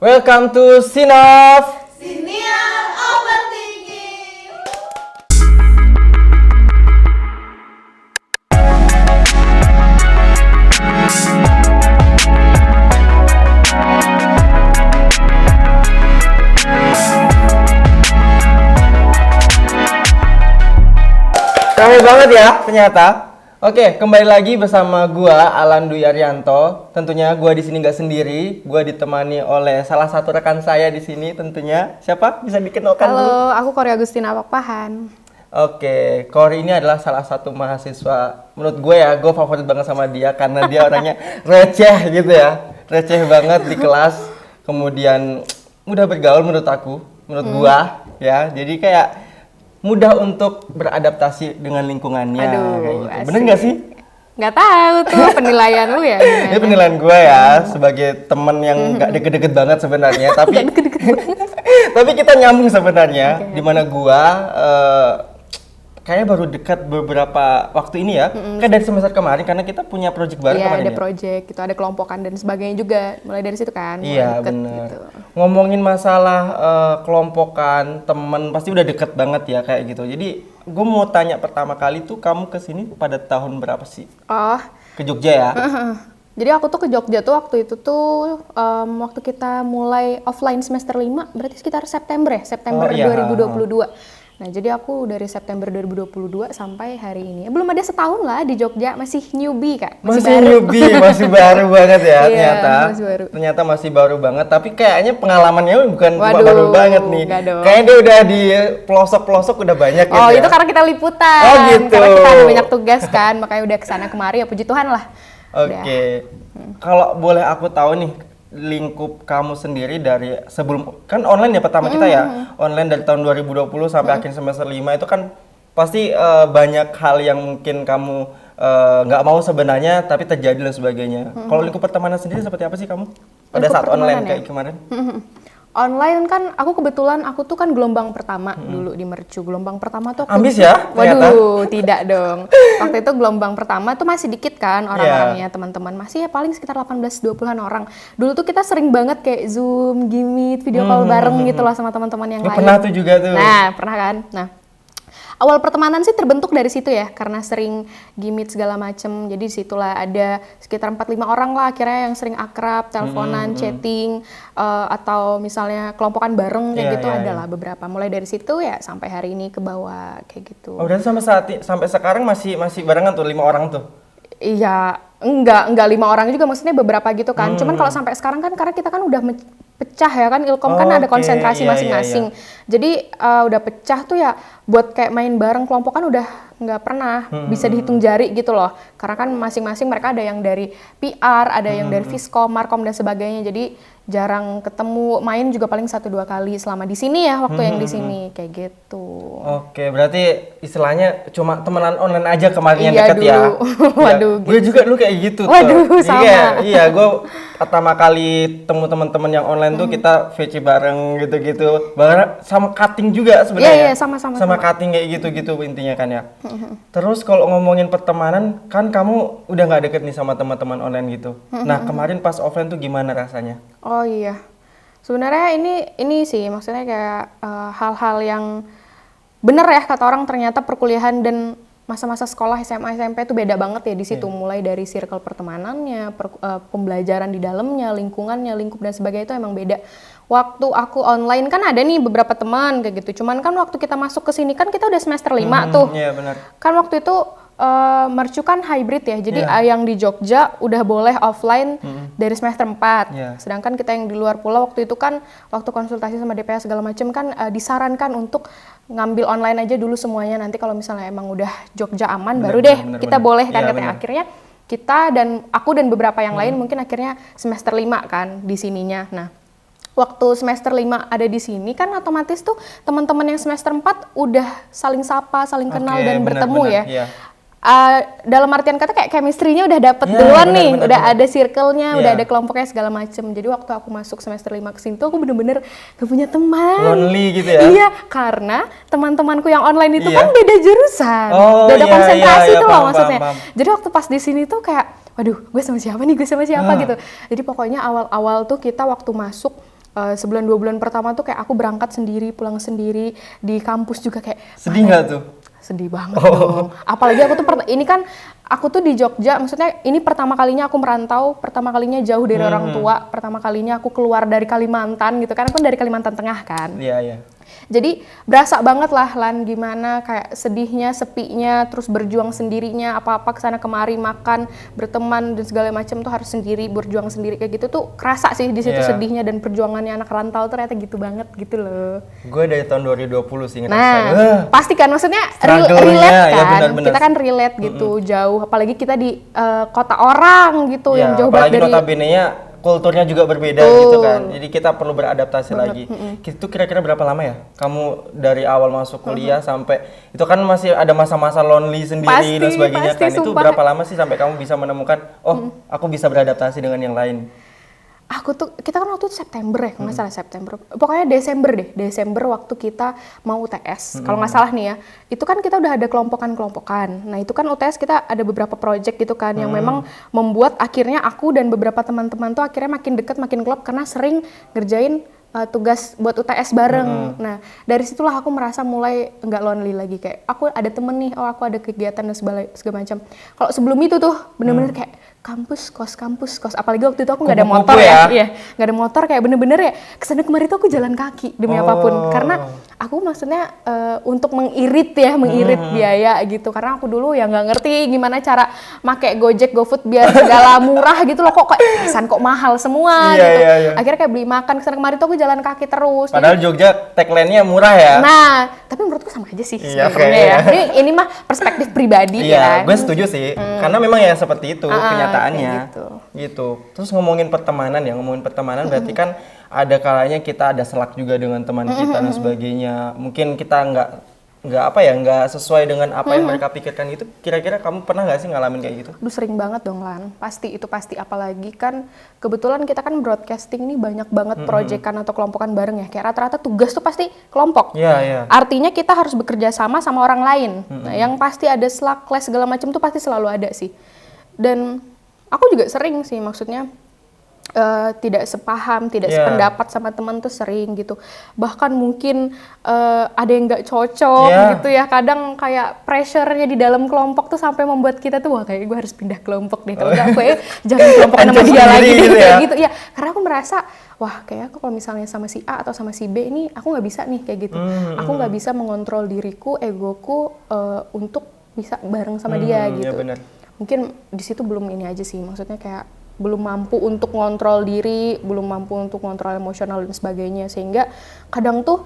Welcome to Sinaf. Siniar Overthinking. Rame banget ya ternyata. Oke, kembali lagi bersama gua Alan Dwi Arianto. Tentunya gua di sini nggak sendiri. Gua ditemani oleh salah satu rekan saya di sini tentunya. Siapa? Bisa dikenalkan dulu? Halo, aku Kori Agustina Pakpahan. Oke, Kori ini adalah salah satu mahasiswa. Menurut gue ya, gue favorit banget sama dia karena dia orangnya receh gitu ya, receh banget di kelas. Kemudian mudah bergaul menurut aku, menurut gua ya. Jadi kayak mudah untuk beradaptasi dengan lingkungannya. Aduh, kayak gitu. asik. Bener nggak sih? Nggak tahu tuh penilaian lu ya Ini gimana? penilaian gue ya sebagai temen yang nggak deket-deket banget sebenarnya, tapi tapi kita nyambung sebenarnya. Oke. Dimana gua kayaknya baru dekat beberapa waktu ini ya, kan dari semester kemarin karena kita punya project baru Iya, kemarin ada ya. project gitu, ada kelompokan dan sebagainya juga. Mulai dari situ kan, mulai Iya deket benar. gitu. Ngomongin masalah kelompokan temen pasti udah deket banget ya kayak gitu. Jadi gue mau tanya pertama kali tuh kamu kesini pada tahun berapa sih? Oh, Ke Jogja ya? jadi aku tuh ke Jogja tuh waktu itu tuh waktu kita mulai offline semester 5, berarti sekitar September ya, September Oh, iya. 2022. Nah, jadi aku dari September 2022 sampai hari ini. Belum ada setahun lah di Jogja, masih newbie Kak. Masih newbie, masih baru banget ya Iya, ternyata. masih baru. Ternyata masih baru banget, tapi kayaknya pengalamannya bukan cuma Waduh, baru banget nih. enggak dong. Kayaknya dia udah di pelosok-pelosok udah banyak gitu Oh, ya. itu karena kita liputan. Oh, gitu. Karena kita ada banyak tugas kan, makanya udah kesana kemari ya puji Tuhan lah. Oke. Kalau boleh aku tahu nih, lingkup kamu sendiri dari sebelum kan online ya pertama kita ya. Online dari tahun 2020 sampai akhir semester 5 itu kan pasti banyak hal yang mungkin kamu nggak mau sebenarnya tapi terjadi dan sebagainya. Kalau lingkup pertemanan sendiri seperti apa sih kamu? Pada Lingkup saat online pertemanan kayak ya? kemarin? Online kan aku kebetulan aku tuh kan gelombang pertama dulu di Mercu. Gelombang pertama tuh aku Ambis ya, ternyata. Waduh, tidak dong. Waktu itu gelombang pertama tuh masih dikit kan orang-orangnya, teman-teman. Masih ya paling sekitar 18-20-an orang. Dulu tuh kita sering banget kayak Zoom, Gimit, video call bareng gitu loh sama teman-teman yang Lu lain. pernah tuh juga tuh. Nah, pernah kan? Nah, awal pertemanan sih terbentuk dari situ ya, karena sering gimit segala macem. Jadi disitulah ada sekitar 4-5 orang lah akhirnya yang sering akrab, teleponan, chatting, atau misalnya kelompokan bareng kayak Iya, gitu iya, adalah beberapa. Mulai dari situ ya sampai hari ini ke bawah kayak gitu. Oh, berarti sampai sekarang masih barengan tuh 5 orang tuh. Iya, enggak 5 orang juga, maksudnya beberapa gitu kan. Cuman kalau sampai sekarang kan karena kita kan udah pecah ya kan, Ilkom kan ada Oke, konsentrasi iya, masing-masing. Jadi udah pecah tuh ya buat kayak main bareng kelompokan udah nggak pernah bisa dihitung jari gitu loh. Karena kan masing-masing mereka ada yang dari PR, ada yang dari Fiskom, Markom dan sebagainya. Jadi jarang ketemu, main juga paling 1-2 kali selama di sini ya, waktu yang di sini kayak gitu. Oke, berarti istilahnya cuma temenan online aja kemarin yang Iya, deket ya. dulu. Waduh, Gue juga dulu kayak gitu Waduh, tuh. sama. Iya, gue pertama kali temu teman-teman yang online tuh kita VC bareng gitu-gitu. Bareng sama cutting juga sebenarnya. Iya, sama-sama. Sama cutting kayak gitu-gitu intinya kan ya. Terus kalau ngomongin pertemanan, kan kamu udah nggak deket nih sama teman-teman online gitu. Nah, kemarin pas offline tuh gimana rasanya? Oh iya, sebenarnya ini sih maksudnya kayak hal-hal yang bener ya kata orang, ternyata perkuliahan dan masa-masa sekolah SMA SMP itu beda banget ya di situ. Mulai dari circle pertemanannya, pembelajaran di dalamnya, lingkungannya, lingkup dan sebagainya itu emang beda. Waktu aku online kan ada nih beberapa teman kayak gitu. Cuman kan waktu kita masuk ke sini kan kita udah semester 5 tuh. Iya, benar. Kan waktu itu Mercu kan hybrid ya, jadi Iya. yang di Jogja udah boleh offline dari semester 4. Iya. Sedangkan kita yang di luar pulau waktu itu kan, waktu konsultasi sama DPS segala macam kan disarankan untuk ngambil online aja dulu semuanya. Nanti kalau misalnya emang udah Jogja aman, baru deh kita boleh kan Iya, katanya. benar. Akhirnya kita dan aku dan beberapa yang lain mungkin akhirnya semester 5 kan di sininya. Nah, waktu semester 5 ada di sini kan otomatis tuh teman-teman yang semester 4 udah saling sapa, saling kenal Oke, dan benar, bertemu benar, ya. iya. Dalam artian kata kayak chemistry-nya udah dapet Iya, duluan benar, nih, benar, udah benar. ada circle-nya, Iya. udah ada kelompoknya segala macem. Jadi waktu aku masuk semester 5 ke sini tuh aku bener-bener gak punya teman. Lonely gitu ya? Iya, karena teman-temanku yang online itu Iya. kan beda jurusan, Oh, beda iya, konsentrasi iya, tuh paham, loh maksudnya. paham. Jadi waktu pas di sini tuh kayak, waduh, gue sama siapa nih, gue sama siapa gitu. Jadi pokoknya awal-awal tuh kita waktu masuk sebulan 2 bulan pertama tuh kayak aku berangkat sendiri, pulang sendiri, di kampus juga kayak Sedih nggak tuh? sedih banget dong. Apalagi aku tuh ini kan aku tuh di Jogja, maksudnya ini pertama kalinya aku merantau, pertama kalinya jauh dari orang tua, pertama kalinya aku keluar dari Kalimantan gitu kan, aku dari Kalimantan Tengah kan. Iya, iya. Jadi berasa banget lah Lan gimana kayak sedihnya, sepinya, terus berjuang sendirinya, apa-apa kesana kemari, makan, berteman dan segala macam tuh harus sendiri, berjuang sendiri kayak gitu tuh kerasa sih di situ Iya. sedihnya dan perjuangannya anak rantau ternyata gitu banget gitu loh. Gue dari tahun 2020 sih Nah, ngerasain. pasti kan maksudnya Struggle-nya, relate kan, ya benar-benar. kita kan relate gitu, jauh, apalagi kita di kota orang gitu yang jauh banget apalagi dari. notabene-nya kulturnya juga berbeda gitu kan. Jadi kita perlu beradaptasi lagi. Itu kira-kira berapa lama ya? Kamu dari awal masuk kuliah sampai itu kan masih ada masa-masa lonely sendiri dan sebagainya Pasti, kan. Itu sumpah. berapa lama sih sampai kamu bisa menemukan, oh, aku bisa beradaptasi dengan yang lain? Aku tuh, kita kan waktu itu September ya, kalau nggak salah September. Pokoknya Desember deh, Desember waktu kita mau UTS. Kalau nggak salah nih ya, itu kan kita udah ada kelompokan-kelompokan. Nah itu kan UTS kita ada beberapa project gitu kan, yang memang membuat akhirnya aku dan beberapa teman-teman tuh akhirnya makin deket, makin klop karena sering ngerjain tugas buat UTS bareng. Nah dari situlah aku merasa mulai nggak lonely lagi, kayak aku ada temen nih, oh aku ada kegiatan dan segala macam. Kalau sebelum itu tuh bener-bener kayak kampus kos, apalagi waktu itu aku nggak ada motor Kupu-kupu ya, ya? iya nggak ada motor, kayak bener-bener ya kesana kemari tuh aku jalan kaki demi apapun, karena aku maksudnya untuk mengirit biaya gitu, karena aku dulu ya nggak ngerti gimana cara make Gojek, GoFood biar segala murah gitu loh, kok kesan kok mahal semua Iya, gitu. iya, iya. Akhirnya kayak beli makan kesana kemari tuh aku jalan kaki terus. Padahal Jogja tagline-nya murah ya. Nah, tapi menurutku sama aja sih Iya, sebenarnya kayaknya. ya. Ini mah perspektif pribadi Iya, ya. gue setuju sih. Karena memang ya seperti itu kenyataannya. kayak Gitu. Terus ngomongin pertemanan berarti kan ada kalanya kita ada selak juga dengan teman kita dan sebagainya. Mungkin kita nggak sesuai dengan apa yang mereka pikirkan itu. Kira-kira kamu pernah nggak sih ngalamin kayak gitu? Duh, sering banget dong Lan, pasti apalagi kan kebetulan kita kan broadcasting ini banyak banget proyekan atau kelompokan bareng ya, kayak rata-rata tugas tuh pasti kelompok. Iya, iya. Artinya kita harus bekerja sama orang lain. Nah, yang pasti ada slack, class segala macam tuh pasti selalu ada sih. Dan aku juga sering sih, maksudnya tidak sepaham, tidak sependapat sama teman tuh sering gitu. Bahkan mungkin ada yang nggak cocok gitu ya. Kadang kayak pressure-nya di dalam kelompok tuh sampai membuat kita tuh wah kayak gue harus pindah kelompok deh. Kalau nggak gue jangan kelompokan sama dia lagi gitu kayak ya. gitu. Ya, karena aku merasa wah kayak aku kalau misalnya sama si A atau sama si B ini aku nggak bisa nih kayak gitu. Aku nggak bisa mengontrol diriku, egoku untuk bisa bareng sama dia gitu. Iya benar. Mungkin di situ belum ini aja sih, maksudnya kayak belum mampu untuk ngontrol diri, belum mampu untuk ngontrol emosional dan sebagainya, sehingga kadang tuh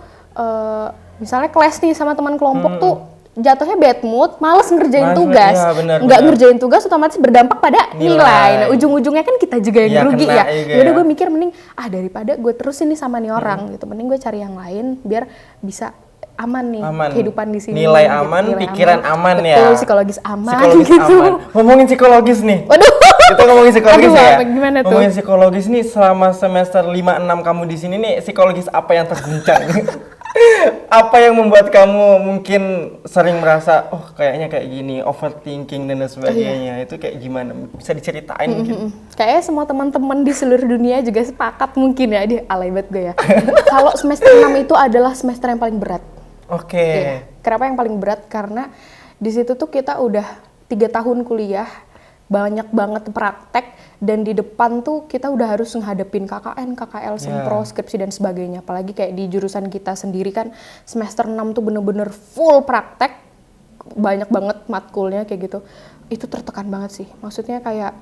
misalnya kelas nih sama teman kelompok tuh jatuhnya bad mood, males ngerjain tugas, ya, benar, nggak benar. ngerjain tugas otomatis berdampak pada nilai. Nah ujung-ujungnya kan kita juga yang Iya, rugi kena ya. juga Yaudah ya. gue mikir mending daripada gue terusin nih sama nih orang gitu, mending gue cari yang lain biar bisa aman nih kehidupan di sini. Nilai gitu. aman, Nilai pikiran aman ya. Betul, psikologis aman Psikologis gitu. aman. Ngomongin psikologis nih. Waduh. Kita ngomongin psikologis Aduh, ya. apa, gimana tuh? Ngomongin psikologis nih selama semester 5-6 kamu di sini nih, psikologis apa yang terguncang? Apa yang membuat kamu mungkin sering merasa oh kayaknya kayak gini, overthinking dan sebagainya. Itu kayak gimana? Bisa diceritain mungkin? Kayaknya semua teman-teman di seluruh dunia juga sepakat mungkin ya, di alay banget gue ya. Kalau semester 6 itu adalah semester yang paling berat. Oke. Iya. Kenapa yang paling berat? Karena di situ tuh kita udah 3 tahun kuliah, banyak banget praktek, dan di depan tuh kita udah harus menghadapin KKN, KKL, sempro, skripsi dan sebagainya. Apalagi kayak di jurusan kita sendiri kan semester 6 tuh bener-bener full praktek, banyak banget matkulnya kayak gitu. Itu tertekan banget sih. Maksudnya kayak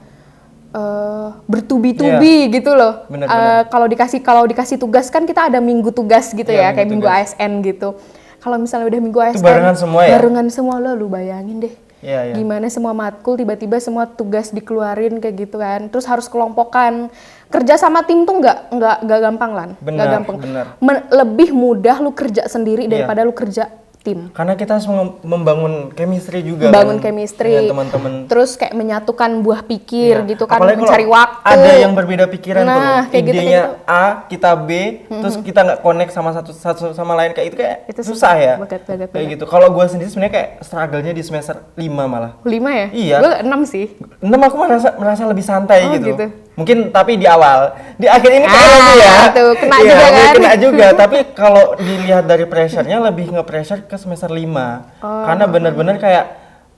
bertubi-tubi gitu loh. Bener. Kalau dikasih tugas kan kita ada minggu tugas gitu ya, kayak minggu tugas. ASN gitu. Kalau misalnya udah minggu ASN, Itu barengan semua ya? Barengan semua lo, lu bayangin deh. Iya. Gimana semua matkul tiba-tiba semua tugas dikeluarin kayak gitu kan. Terus harus kelompokan. Kerja sama tim tuh nggak gampang Lan. Nggak Benar, gampang. benar. Lebih mudah lu kerja sendiri daripada lu kerja tim. Karena kita harus membangun chemistry juga. Bangun kan, chemistry, dengan teman-teman. terus kayak menyatukan buah pikir gitu kan, Apalagi kalau mencari waktu. ada yang berbeda pikiran tuh. Nah, kayak gitu, Idenya kayak gitu. A, kita B, terus kita nggak connect sama satu sama lain kayak itu kayak Itu susah ya. banget. Kayak gitu. Kalau gue sendiri sebenarnya kayak struggle-nya di semester 5 malah. 5 ya? Iya. Gue 6 sih. 6 aku merasa lebih santai Oh, gitu. gitu. Mungkin tapi di awal, di akhir ini kayak lebih ya. Tuh, kena Iya, juga mungkin kan? kena juga, tapi kalau dilihat dari pressure-nya lebih nge-pressure ke semester 5. Karena bener-bener kayak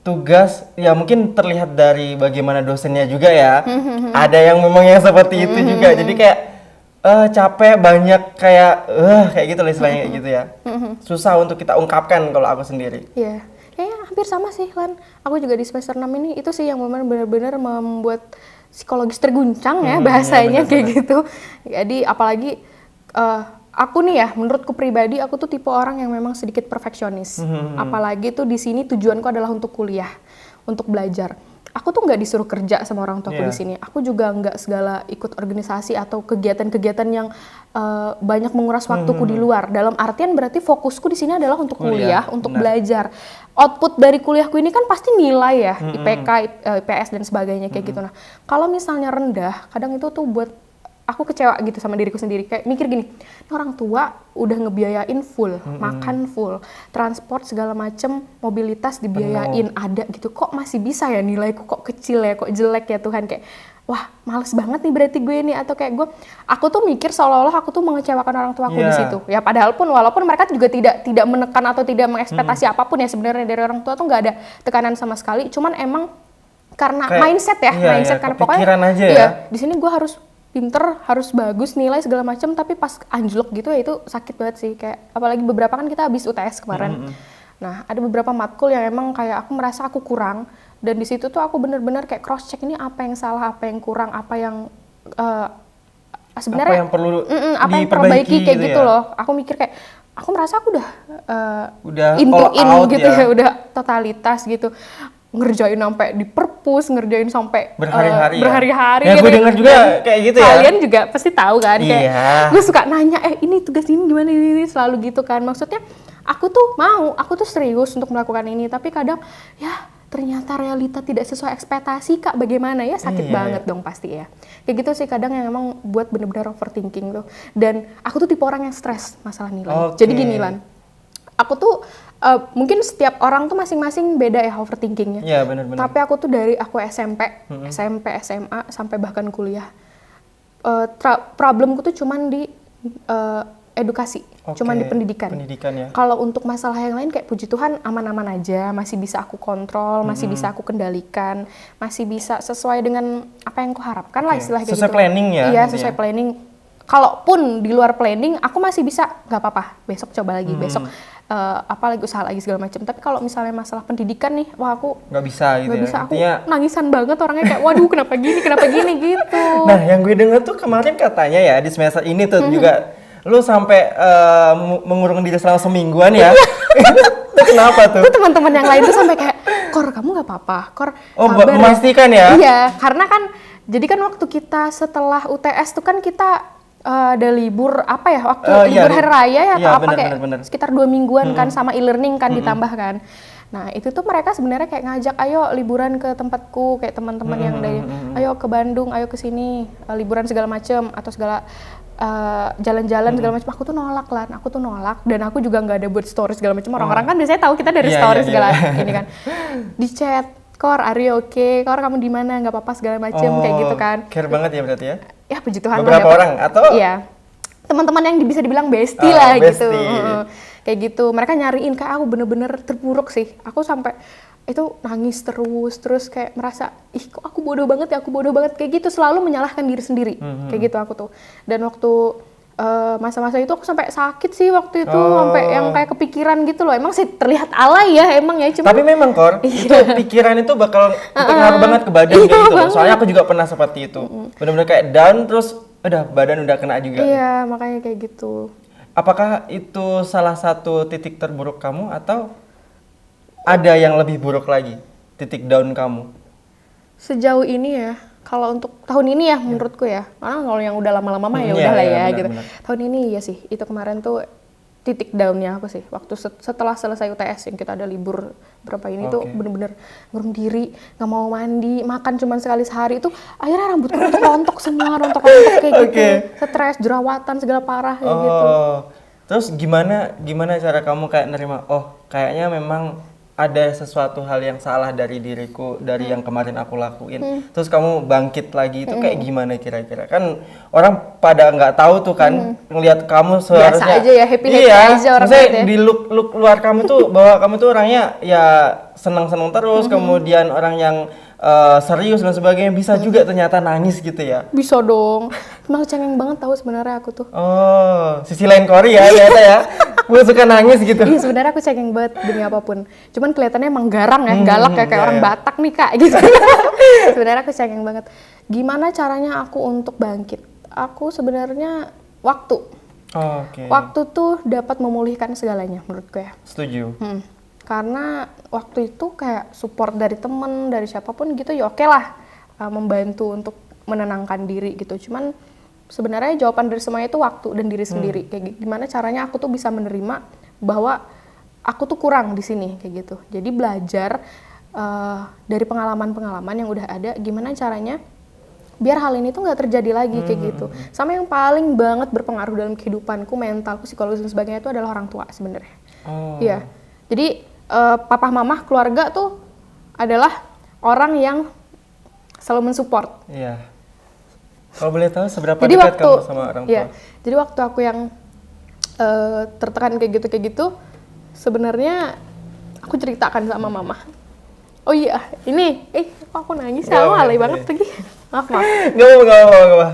tugas, ya mungkin terlihat dari bagaimana dosennya juga ya. Ada yang memang yang seperti itu juga, jadi kayak capek banyak kayak gitu lah istilahnya kayak gitu ya. Susah untuk kita ungkapkan kalau aku sendiri. Iya, kayaknya hampir sama sih Lan. Aku juga di semester 6 ini itu sih yang benar-benar membuat psikologis terguncang ya bahasanya kayak gitu. Jadi apalagi aku nih ya, menurutku pribadi aku tuh tipe orang yang memang sedikit perfeksionis. Apalagi tuh di sini tujuanku adalah untuk kuliah, untuk belajar. Aku tuh nggak disuruh kerja sama orang tuaku di sini. Aku juga nggak segala ikut organisasi atau kegiatan-kegiatan yang banyak menguras waktuku di luar. Dalam artian berarti fokusku di sini adalah untuk kuliah, untuk belajar. Output dari kuliahku ini kan pasti nilai ya, IPK, IPS dan sebagainya kayak gitu. Nah, kalau misalnya rendah, kadang itu tuh buat aku kecewa gitu sama diriku sendiri. Kayak mikir gini, ini orang tua udah ngebiayain full, makan full, transport segala macem, mobilitas dibiayain, ada gitu. Kok masih bisa ya nilaiku kok kecil ya, kok jelek ya Tuhan, kayak wah males banget nih berarti gue nih, atau kayak aku tuh mikir seolah-olah aku tuh mengecewakan orang tuaku di situ. Ya padahal pun walaupun mereka juga tidak menekan atau tidak mengekspektasi apapun ya sebenarnya dari orang tua tuh nggak ada tekanan sama sekali. Cuman emang karena Kayak, mindset ya, mindset karena pokoknya kepikiran aja iya, ya. di sini gue harus pinter, harus bagus, nilai segala macam, tapi pas anjlok gitu ya itu sakit banget sih. Kayak apalagi beberapa kan kita habis UTS kemarin. Nah, ada beberapa matkul yang emang kayak aku merasa aku kurang, dan di situ tuh aku bener-bener kayak cross check ini apa yang salah, apa yang kurang, apa yang sebenarnya apa yang perlu apa yang perbaiki kayak gitu loh. Aku mikir kayak aku merasa aku udah into all in out gitu ya. ya, udah totalitas gitu. Ngerjain sampai di perpus, ngerjain sampai berhari-hari Ya, gitu. gue denger juga kayak gitu ya. Kalian juga pasti tahu kan, kayak Iya. gue suka nanya, ini tugas ini gimana ini selalu gitu kan. Maksudnya aku tuh serius untuk melakukan ini, tapi kadang ya ternyata realita tidak sesuai ekspektasi Kak, bagaimana ya, sakit banget dong pasti ya. Kayak gitu sih kadang yang emang buat bener-bener overthinking tuh. Dan aku tuh tipe orang yang stres masalah nilai. Jadi gini Lan, aku tuh mungkin setiap orang tuh masing-masing beda ya overthinkingnya. Iya benar-benar. Tapi aku tuh dari aku SMP, SMA sampai bahkan kuliah, problemku tuh cuman di edukasi, cuman di pendidikan. Ya. Kalau untuk masalah yang lain kayak puji Tuhan aman-aman aja, masih bisa aku kontrol, masih bisa aku kendalikan, masih bisa sesuai dengan apa yang kuharapkan lah istilahnya gitu. Sesuai planning ya? Iya, sesuai planning. Kalaupun di luar planning, aku masih bisa, nggak apa-apa, besok coba lagi, besok apalagi usaha lagi segala macam. Tapi kalau misalnya masalah pendidikan nih, wah aku nggak bisa gitu nggak ya? bisa, aku Artinya, nangisan banget orangnya kayak, waduh kenapa gini gitu. nah yang gue denger tuh kemarin katanya ya di semester ini tuh juga lu sampai mengurung diri selama semingguan ya. Itu kenapa tuh? Itu teman-teman yang lain tuh sampai kayak, Kor kamu nggak apa-apa, Kor buat sabar memastikan ya? Iya, karena kan jadi kan waktu kita setelah UTS tuh kan kita ada libur apa ya, waktu libur hari raya ya atau apa, kayak sekitar 2 mingguan kan, sama e-learning kan ditambah kan. Nah itu tuh mereka sebenarnya kayak ngajak, ayo liburan ke tempatku, kayak teman-teman yang dari ayo ke Bandung, ayo ke sini liburan segala macem atau segala jalan-jalan segala macam. Aku tuh nolak dan aku juga nggak ada buat story segala macam. Orang-orang kan biasanya tahu kita dari story segala ini kan. Di chat, Kor, are you okay? Kor, kamu di mana? Nggak apa-apa segala macam kayak gitu kan. Care banget ya berarti ya? Ya puji Tuhan. Beberapa orang atau? Iya, teman-teman yang bisa dibilang bestie lah gitu. Kayak gitu. Mereka nyariin, kayak aku bener-bener terpuruk sih. Aku sampai itu nangis terus kayak merasa, ih kok aku bodoh banget ya, kayak gitu, selalu menyalahkan diri sendiri. Kayak gitu aku tuh. Dan waktu masa-masa itu aku sampai sakit sih waktu itu, sampai yang kayak kepikiran gitu loh. Emang sih terlihat alay ya emang ya, cuma tapi memang Kor, itu pikiran itu bakal ngaruh banget ke badan kayak gitu loh. Soalnya aku juga pernah seperti itu. Benar-benar kayak down terus badan udah kena juga. Iya, makanya kayak gitu. Apakah itu salah satu titik terburuk kamu atau ada yang lebih buruk lagi, titik down kamu? Sejauh ini ya, kalau untuk tahun ini ya menurutku ya, karena kalau yang udah lama-lama mah ya udah lah ya gitu. Tahun ini ya sih, itu kemarin tuh titik downnya aku sih. Waktu setelah selesai UTS yang kita ada libur berapa ini tuh bener-bener ngurung diri, nggak mau mandi, makan cuma sekali sehari itu, akhirnya rambutku rontok semua, rontok kayak gitu, stres, jerawatan segala parah kayak gitu. Terus gimana cara kamu kayak nerima? Oh kayaknya memang ada sesuatu hal yang salah dari diriku dari yang kemarin aku lakuin, terus kamu bangkit lagi itu kayak gimana kira-kira? Kan orang pada nggak tahu tuh kan ngelihat kamu seharusnya aja ya, happy-happy iya, aja orang maksudnya lihat ya. di look luar kamu tuh bahwa kamu tuh orangnya ya senang-senang terus, kemudian orang yang serius dan sebagainya, bisa juga ternyata nangis gitu ya. Bisa dong. Emang cengeng banget tahu sebenarnya aku tuh. Oh, sisi lain Korea ternyata ya. Gue suka nangis gitu. Iya sebenarnya aku cengeng banget demi apapun. Cuman kelihatannya emang garang ya, galak ya kayak iya, orang iya. Batak nih kak gitu. Sebenarnya aku cengeng banget. Gimana caranya aku untuk bangkit? Aku sebenarnya waktu. Oh, oke. Waktu tuh dapat memulihkan segalanya menurutku ya. Setuju. Karena waktu itu kayak support dari temen, dari siapapun gitu ya oke lah, membantu untuk menenangkan diri gitu. Cuman sebenarnya jawaban dari semuanya itu waktu dan diri sendiri. Kayak gimana caranya aku tuh bisa menerima bahwa aku tuh kurang di sini kayak gitu. Jadi belajar dari pengalaman-pengalaman yang udah ada, gimana caranya biar hal ini tuh nggak terjadi lagi kayak gitu. Sama yang paling banget berpengaruh dalam kehidupanku, mentalku, psikologis dan sebagainya itu adalah orang tua sebenarnya. Oh. Iya. Jadi papa mama keluarga tuh adalah orang yang selalu mensupport. Iya. Kalau boleh tahu seberapa Jadi dekat waktu kamu sama orang tua? iya, jadi waktu aku yang tertekan kayak gitu, sebenarnya aku ceritakan sama mama. Oh iya, ini, kok aku nangis ya, aku alay banget lagi. Maaf. Gak apa-apa.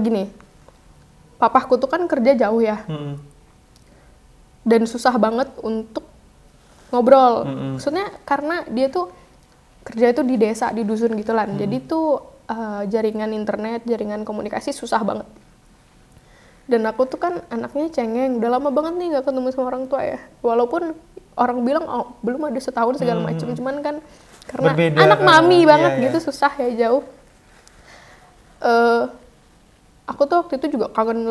Gini, papaku tuh kan kerja jauh ya, dan susah banget untuk ngobrol. Maksudnya karena dia tuh kerja itu di desa, di dusun gitu lah. Jadi tuh jaringan internet, jaringan komunikasi susah banget. Dan aku tuh kan anaknya cengeng, udah lama banget nih gak ketemu sama orang tua ya. Walaupun orang bilang belum ada setahun segala macam, cuman kan karena berbeda, anak mami banget iya. gitu, susah ya jauh. Aku tuh waktu itu juga kangen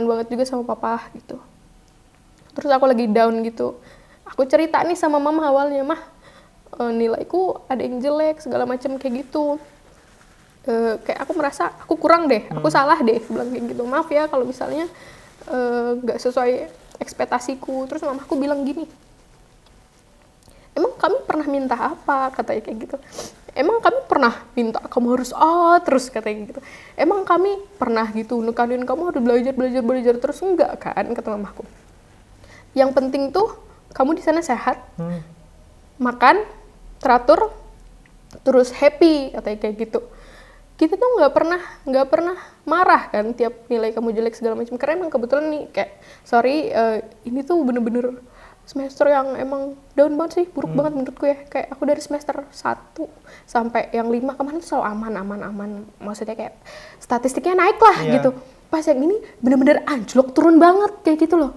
banget juga sama papa gitu. Terus aku lagi down gitu. Aku cerita nih sama mama awalnya, mah nilaiku ada yang jelek segala macam kayak gitu. Kayak aku merasa aku kurang deh, aku salah deh, bilang kayak gitu. Maaf ya kalau misalnya nggak sesuai ekspektasiku. Terus mamaku bilang gini, emang kami pernah minta apa, katanya kayak gitu. Emang kami pernah minta kamu harus terus, katanya gitu. Emang kami pernah gitu nekanin kamu harus belajar terus, enggak kan, kata mamaku. Yang penting tuh kamu di sana sehat, makan teratur, terus happy, katanya kayak gitu. Kita tuh nggak pernah marah kan tiap nilai kamu jelek segala macam, karena emang kebetulan nih kayak sorry ini tuh bener-bener semester yang emang down banget sih, buruk banget menurutku ya. Kayak aku dari semester 1 sampai yang 5 kemarin tuh selalu aman. Maksudnya kayak statistiknya naik lah gitu. Pas yang ini bener-bener anjlok, turun banget kayak gitu loh.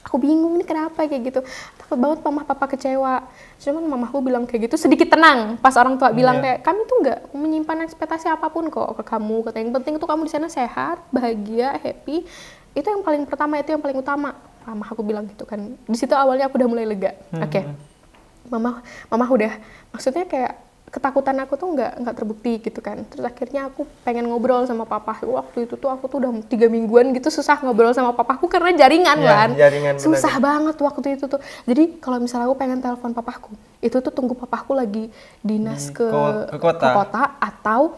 Aku bingung ini kenapa kayak gitu. Takut banget mama papa kecewa. Cuman mamaku bilang kayak gitu sedikit tenang. Pas orang tua bilang kayak kami tuh nggak menyimpan ekspektasi apapun kok ke kamu. Kata yang penting tuh kamu di sana sehat, bahagia, happy. Itu yang paling pertama, itu yang paling utama. Mama aku bilang gitu kan. Di situ awalnya aku udah mulai lega. Oke. Mama udah, maksudnya kayak ketakutan aku tuh nggak terbukti gitu kan. Terus akhirnya aku pengen ngobrol sama papa. Waktu itu tuh aku tuh udah 3 mingguan gitu susah ngobrol sama papaku karena jaringan kan. Jaringan susah bener. banget waktu itu tuh. Jadi kalau misalnya aku pengen telepon papaku, itu tuh tunggu papaku lagi dinas ke kota atau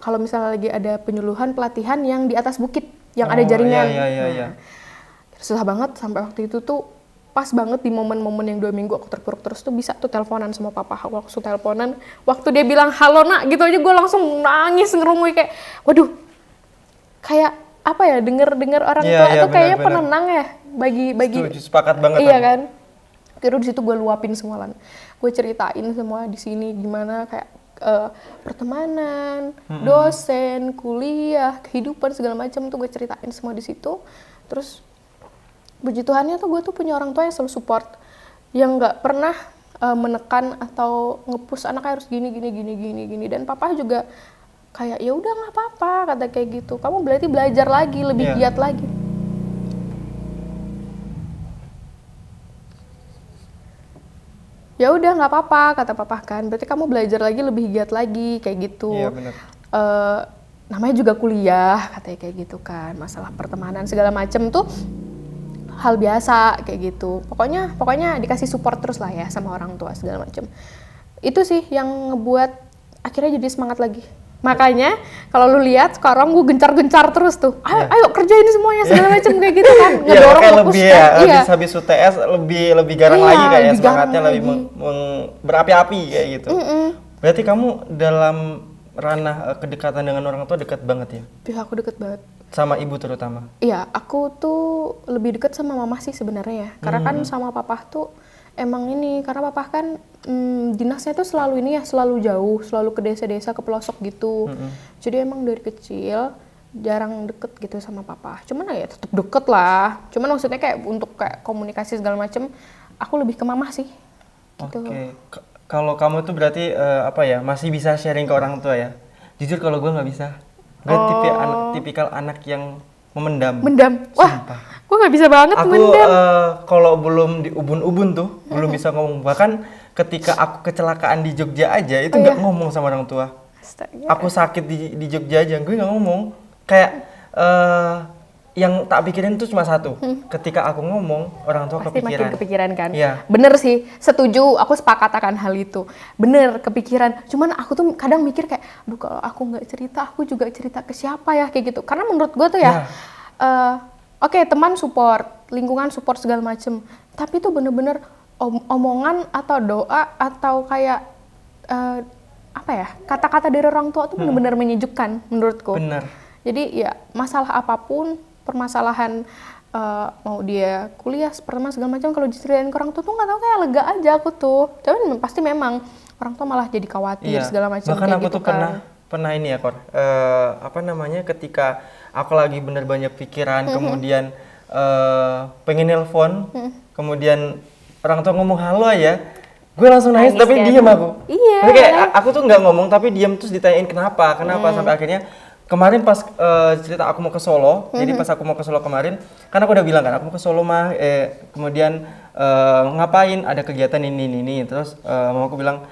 kalau misalnya lagi ada penyuluhan pelatihan yang di atas bukit yang ada jaringan. Iya. Susah banget sampai waktu itu tuh pas banget di momen-momen yang 2 minggu aku terpuruk terus tuh bisa tuh teleponan sama papa. Aku langsung teleponan, waktu dia bilang halo nak gitu aja gue langsung nangis ngerumui kayak waduh, kayak apa ya, denger orang tua itu kayaknya penenang ya bagi Setuju, sepakat banget. iya kan. Terus di situ gue luapin semua lan, gue ceritain semua di sini gimana kayak pertemanan, dosen, kuliah, kehidupan segala macam tuh gue ceritain semua di situ. Terus puji Tuhannya tuh gue tuh punya orang tua yang selalu support, yang nggak pernah menekan atau nge-push anaknya harus gini. Dan papa juga kayak ya udah nggak apa-apa, kata kayak gitu. Kamu berarti belajar lagi, lebih giat lagi. Ya udah nggak apa-apa, kata papa kan. Berarti kamu belajar lagi, lebih giat lagi kayak gitu. Iya benar. Namanya juga kuliah, katanya kayak gitu kan. Masalah pertemanan segala macem tuh hal biasa kayak gitu. Pokoknya dikasih support terus lah ya sama orang tua segala macam. Itu sih yang ngebuat akhirnya jadi semangat lagi. Makanya kalau lu lihat sekarang gue gencar-gencar terus tuh. Ayo kerjain semuanya segala macam kayak gitu kan. Ngedorong kayak fokus lebih kan. ya, habis UTS lebih garang Iya, lagi kayak lebih semangatnya garang lebih lagi. berapi-api kayak gitu. Berarti kamu dalam ranah kedekatan dengan orang tua dekat banget ya? Iya, aku deket banget. Sama ibu terutama? Iya, aku tuh lebih deket sama mama sih sebenarnya ya. Karena kan sama papa tuh emang ini, karena papa kan dinasnya tuh selalu ini ya, selalu jauh, selalu ke desa-desa, ke pelosok gitu. Jadi emang dari kecil jarang deket gitu sama papa. Cuman ya tetap deket lah. Cuman maksudnya kayak untuk kayak komunikasi segala macem, aku lebih ke mama sih. Gitu. Oke. Kalau kamu tuh berarti masih bisa sharing ke orang tua ya? Jujur kalau gue nggak bisa. Gue tipikal anak yang memendam. Wah, gue nggak bisa banget Aku mendam. kalau belum di ubun-ubun tuh belum bisa ngomong. Bahkan ketika aku kecelakaan di Jogja aja itu nggak ngomong sama orang tua. Astaga. Aku sakit di Jogja aja gue nggak ngomong. Kayak yang tak pikirin tuh cuma satu. Ketika aku ngomong orang tua Pasti kepikiran. makin kepikiran kan. Iya. Bener sih, setuju, aku sepakat akan hal itu. Bener, kepikiran. Cuman aku tuh kadang mikir kayak, aduh kalau aku nggak cerita, aku juga cerita ke siapa ya kayak gitu. Karena menurut gue tuh ya, oke, teman support, lingkungan support segala macem. Tapi tuh bener-bener omongan atau doa atau kayak kata-kata dari orang tua tuh bener-bener menyejukkan menurutku. Bener. Jadi ya masalah apapun, permasalahan mau dia kuliah, pertama segala macam, kalau diceritain ke orang tua tuh nggak tahu kayak lega aja aku tuh. Tapi pasti memang orang tua malah jadi khawatir segala macam bahkan kayak aku gitu tuh kan. pernah ini ya Kor, ketika aku lagi bener banyak pikiran, kemudian pengen nelpon, kemudian orang tua ngomong halo ya, gue langsung nangis Nangis tapi kan? diem aku. Iya. Tapi kayak aku tuh nggak ngomong tapi diem, terus ditanyain kenapa sampai akhirnya kemarin pas cerita aku mau ke Solo, jadi pas aku mau ke Solo kemarin, kan aku udah bilang kan aku mau ke Solo mah, kemudian ngapain, ada kegiatan ini, terus mamaku bilang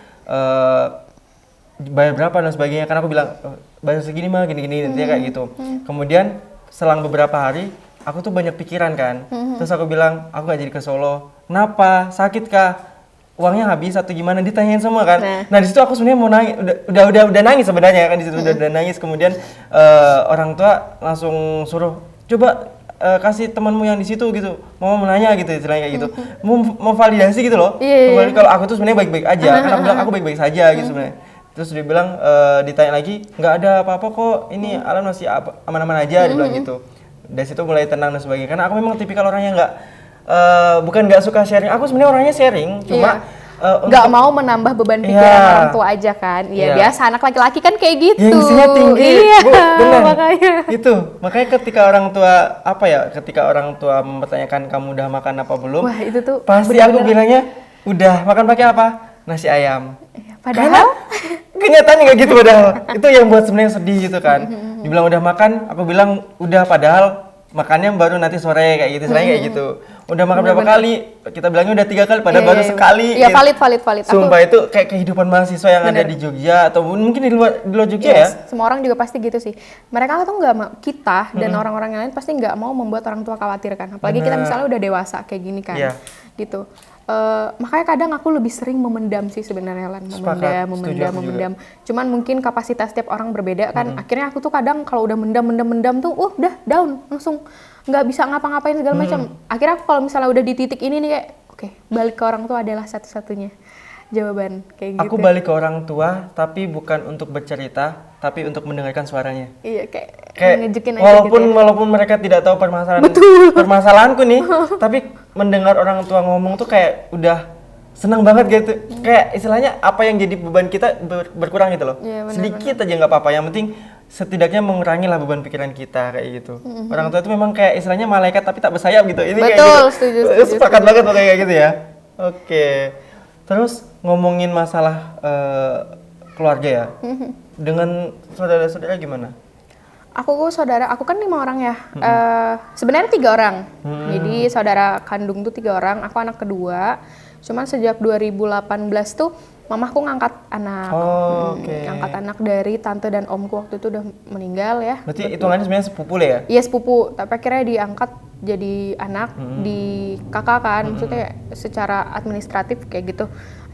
bayar berapa dan sebagainya, kan aku bilang bayar segini mah gini intinya kayak gitu. Kemudian selang beberapa hari aku tuh banyak pikiran kan, terus aku bilang aku gak jadi ke Solo, kenapa, sakit kah, uangnya habis atau gimana, ditanyain semua kan. Nah di situ aku sebenarnya mau nangis, udah nangis sebenarnya kan, di situ udah nangis. Kemudian orang tua langsung suruh coba kasih temanmu yang di situ gitu, mau menanya gitu istilahnya kayak gitu, mau validasi gitu loh. Kembali kalau aku tuh sebenarnya baik-baik aja, kan aku bilang aku baik-baik saja gitu sebenarnya. Terus dia bilang ditanya lagi, nggak ada apa-apa kok, ini Alan masih aman-aman aja, dia bilang gitu. Dari situ mulai tenang dan sebagainya, karena aku memang tipikal orang yang bukan nggak suka sharing, aku sebenarnya orangnya sharing, cuma nggak mau menambah beban pikiran orang tua aja kan. Iya, biasa anak laki-laki kan kayak gitu. Gengsinya tinggi. Iya, Bu, benar. makanya. Makanya ketika orang tua mempertanyakan kamu udah makan apa belum, Wah, itu tuh pasti aku bilangnya udah. Makan pakai apa? Nasi ayam. Padahal kenyataannya nggak gitu padahal. Itu yang buat sebenarnya sedih gitu kan. Dibilang udah makan, aku bilang udah, padahal makannya baru nanti sore kayak gitu, selain kayak gitu. Udah makan berapa kali? Kita bilangnya udah 3 kali, padahal baru sekali. Iya, gitu. valid. Sumpah itu kayak kehidupan mahasiswa yang ada di Jogja atau mungkin di luar Jogja ya. Semua orang juga pasti gitu sih. Mereka tuh nggak mau, kita dan orang-orang yang lain pasti nggak mau membuat orang tua khawatir kan. Apalagi kita misalnya udah dewasa kayak gini kan. Gitu. Makanya kadang aku lebih sering memendam sih sebenarnya Lan, memendam. Cuman mungkin kapasitas setiap orang berbeda kan. Akhirnya aku tuh kadang kalau udah mendam tuh, udah down langsung, nggak bisa ngapa-ngapain segala macam. Akhirnya aku kalau misalnya udah di titik ini nih kayak, oke, balik ke orang tua adalah satu-satunya jawaban kayak gitu. Aku balik ke orang tua tapi bukan untuk bercerita, tapi untuk mendengarkan suaranya. Iya, kayak ngejekin aja walaupun mereka tidak tahu permasalahanku nih, tapi mendengar orang tua ngomong tuh kayak udah senang banget gitu. Kayak istilahnya apa yang jadi beban kita berkurang gitu loh. Sedikit aja nggak apa-apa, yang penting setidaknya mengurangi lah beban pikiran kita kayak gitu. Orang tua itu memang kayak istilahnya malaikat tapi tak bersayap gitu. Ini betul, kayak gitu. setuju. Sepakat banget kayak gitu ya. Oke. Terus ngomongin masalah keluarga ya. Dengan saudara-saudara gimana? Aku kan 5 orang ya. Sebenarnya 3 orang. Jadi saudara kandung tuh 3 orang. Aku anak kedua. Cuman sejak 2018 tuh mamaku ngangkat anak. Ngangkat anak dari tante dan omku waktu itu udah meninggal ya. Berarti hitungannya sebenarnya sepupu ya? Iya, sepupu. Tapi akhirnya diangkat jadi anak di kakak kan, maksudnya secara administratif kayak gitu.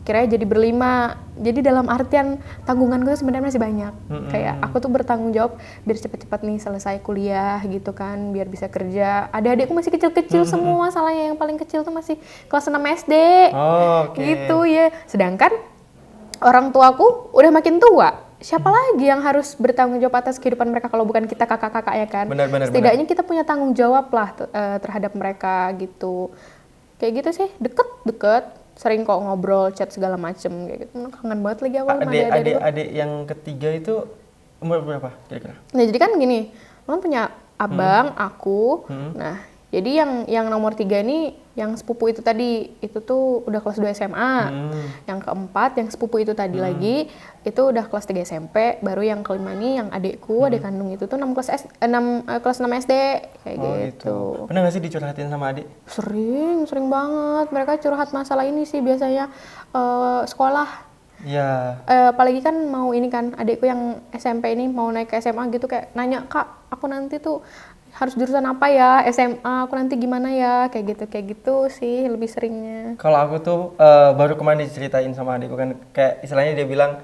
Akhirnya jadi berlima. Jadi dalam artian tanggungan gue sebenarnya masih banyak. Kayak aku tuh bertanggung jawab biar cepet-cepet nih selesai kuliah gitu kan, biar bisa kerja. Adik-adikku masih kecil-kecil semua, masalahnya yang paling kecil tuh masih kelas 6 SD. Oh, oke. Gitu ya. Sedangkan orang tuaku udah makin tua. Siapa lagi yang harus bertanggung jawab atas kehidupan mereka kalau bukan kita kakak-kakak ya kan? Benar. Setidaknya kita punya tanggung jawab lah terhadap mereka gitu. Kayak gitu sih, deket. Sering kok ngobrol, chat segala macem kayak gitu. Kangen banget lagi aku sama adik-adik. Adik yang ketiga itu umur berapa kira-kira? Nah jadi kan gini, Mama punya abang, aku. Nah jadi yang nomor 3 ini, yang sepupu itu tadi, itu tuh udah kelas 2 SMA. Yang keempat, yang sepupu itu tadi lagi, itu udah kelas 3 SMP. Baru yang kelima nih, yang adikku, adik kandung itu tuh kelas 6 SD, kayak gitu. Pernah nggak sih dicurhatin sama adik? Sering banget. Mereka curhat masalah ini sih biasanya sekolah. Ya. Apalagi kan mau ini kan, adikku yang SMP ini mau naik ke SMA gitu, kayak nanya, Kak, aku nanti tuh harus jurusan apa ya, SMA, aku nanti gimana ya, kayak gitu sih lebih seringnya. Kalau aku tuh baru kemarin diceritain sama adikku kan, kayak istilahnya dia bilang,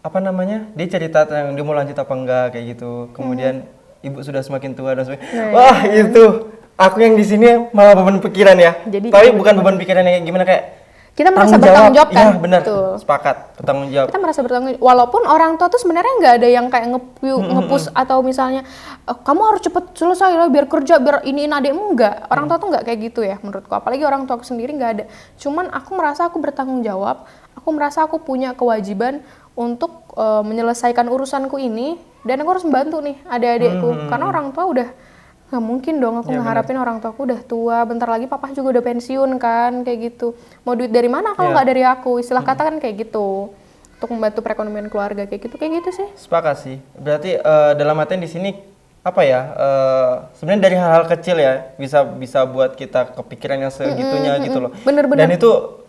apa namanya, dia cerita tentang dia mau lanjut apa enggak, kayak gitu. Kemudian ibu sudah semakin tua dan sebagainya. Wah itu, aku yang di sini malah beban pikiran ya. Tapi bukan beban pikiran yang gimana, kayak kita merasa bertanggung jawab kan? Iya benar, betul. Sepakat, bertanggung jawab. Kita merasa bertanggung jawab, walaupun orang tua tuh sebenarnya nggak ada yang kayak nge-push atau misalnya kamu harus cepet selesai lah biar kerja, biar iniin adekmu, enggak. Orang tua tuh nggak kayak gitu ya menurutku, apalagi orang tua aku sendiri nggak ada. Cuman aku merasa aku bertanggung jawab, aku merasa aku punya kewajiban untuk menyelesaikan urusanku ini, dan aku harus membantu nih adik-adikku, karena orang tua udah nggak mungkin dong aku ngeharapin orang tuaku udah tua, bentar lagi papa juga udah pensiun kan, kayak gitu. Mau duit dari mana kalau nggak dari aku, istilah kata kan kayak gitu, untuk membantu perekonomian keluarga kayak gitu sih. Sepakat sih, berarti dalam artian di sini apa ya, sebenarnya dari hal-hal kecil ya bisa buat kita kepikiran yang segitunya gitu loh. Bener. Dan itu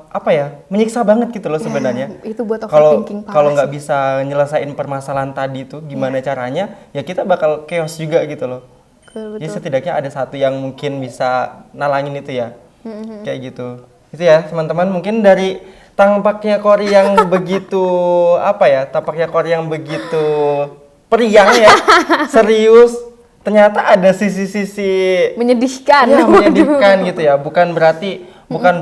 apa ya, menyiksa banget gitu loh sebenarnya. Itu buat overthinking kalau nggak bisa nyelesain permasalahan tadi itu gimana caranya, ya kita bakal chaos juga gitu loh. Betul. Jadi setidaknya ada satu yang mungkin bisa nalangin itu ya, kayak gitu. Itu ya teman-teman, mungkin dari tampaknya Kori yang begitu apa ya, tampaknya Kori yang begitu periang ya, serius. Ternyata ada sisi-sisi menyedihkan. Ya, menyedihkan gitu ya. Bukan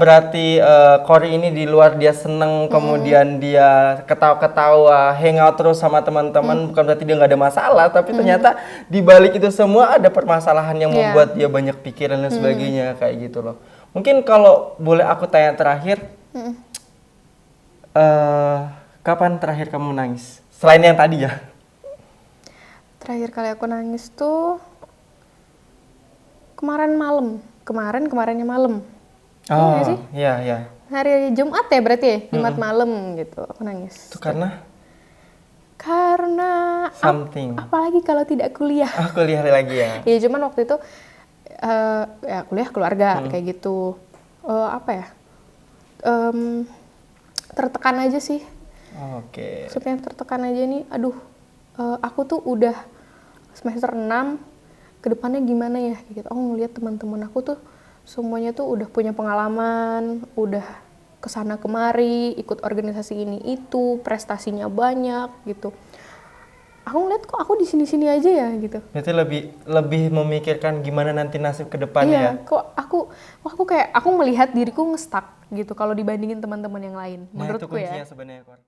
berarti Kori ini di luar dia seneng, kemudian dia ketawa-ketawa, hangout terus sama teman-teman, bukan berarti dia nggak ada masalah, tapi ternyata di balik itu semua ada permasalahan yang membuat dia banyak pikiran dan sebagainya, kayak gitu loh. Mungkin kalau boleh aku tanya terakhir, kapan terakhir kamu nangis? Selain yang tadi ya. Terakhir kali aku nangis tuh kemarinnya malam. Oh, sih? Iya. Hari Jumat ya berarti ya, Jumat malam gitu aku nangis. Itu karena something. Apalagi kalau tidak kuliah. Kuliah lagi ya. Iya, cuman waktu itu ya kuliah keluarga kayak gitu. Tertekan aja sih. Oke. Maksudnya tertekan aja nih, aduh, aku tuh udah semester 6, kedepannya gimana ya gitu. Ngeliat teman-teman aku tuh semuanya tuh udah punya pengalaman, udah kesana kemari, ikut organisasi ini itu, prestasinya banyak gitu. Aku ngeliat kok aku di sini-sini aja ya gitu. Berarti lebih memikirkan gimana nanti nasib ke depannya ya. Iya, kok aku melihat diriku nge-stuck gitu kalau dibandingin teman-teman yang lain. Nah, menurutku itu kuncinya ya. sebenarnya, Kor.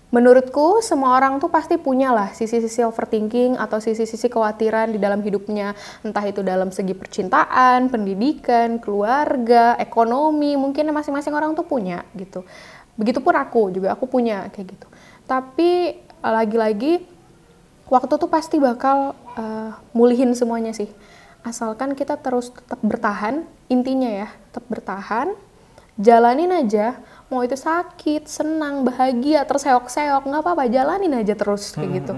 Menurutku semua orang tuh pasti punya lah sisi-sisi overthinking atau sisi-sisi kekhawatiran di dalam hidupnya. Entah itu dalam segi percintaan, pendidikan, keluarga, ekonomi, mungkin masing-masing orang tuh punya gitu. Begitupun aku punya kayak gitu. Tapi lagi-lagi waktu tuh pasti bakal mulihin semuanya sih. Asalkan kita terus tetap bertahan, intinya ya, tetap bertahan, jalanin aja. Mau itu sakit, senang, bahagia, terseok-seok, nggak apa-apa, jalanin aja terus kayak gitu.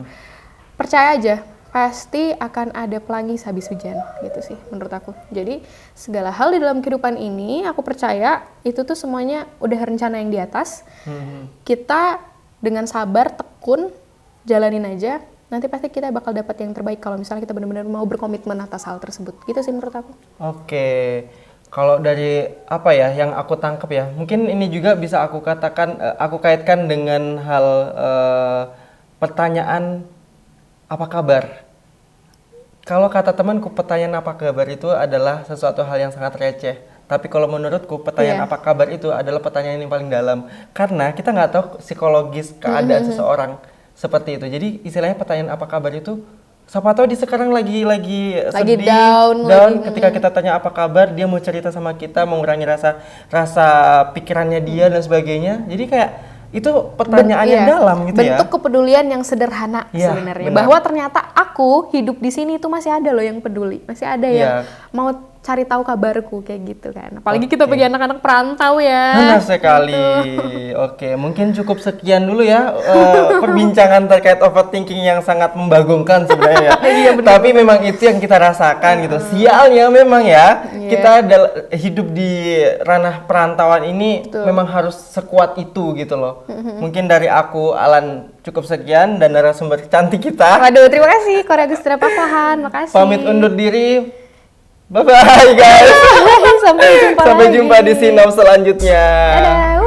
Percaya aja, pasti akan ada pelangi sehabis hujan gitu sih menurut aku. Jadi segala hal di dalam kehidupan ini aku percaya itu tuh semuanya udah rencana yang di atas. Kita dengan sabar, tekun, jalanin aja. Nanti pasti kita bakal dapat yang terbaik kalau misalnya kita benar-benar mau berkomitmen atas hal tersebut. Gitu sih menurut aku. Oke. Kalau dari apa ya yang aku tangkap ya, mungkin ini juga bisa aku katakan, aku kaitkan dengan hal pertanyaan apa kabar. Kalau kata temanku, pertanyaan apa kabar itu adalah sesuatu hal yang sangat receh. Tapi kalau menurutku, pertanyaan apa kabar itu adalah pertanyaan yang paling dalam. Karena kita nggak tahu psikologis keadaan seseorang seperti itu. Jadi istilahnya pertanyaan apa kabar itu, siapa tahu dia sekarang lagi sedih, down, ketika kita tanya apa kabar, dia mau cerita sama kita, mengurangi rasa pikirannya dia dan sebagainya. Jadi kayak itu pertanyaan yang dalam gitu ya. Bentuk kepedulian yang sederhana sebenarnya. Benar. Bahwa ternyata aku hidup di sini itu masih ada loh yang peduli. Masih ada yang mau cari tahu kabarku kayak gitu kan. Apalagi kita bagi anak-anak perantau ya. Benar sekali. Oke, mungkin cukup sekian dulu ya perbincangan terkait overthinking yang sangat membagongkan sebenarnya ya. Tapi memang itu yang kita rasakan gitu. Sialnya memang ya, kita hidup di ranah perantauan ini memang harus sekuat itu gitu loh. Mungkin dari aku, Alan, cukup sekian dan narasumber cantik kita. Waduh, terima kasih Korea Agustina Pasahan. Makasih. Pamit undur diri. Bye-bye guys. Sampai jumpa Sampai lagi. jumpa di sinop selanjutnya. Dadah.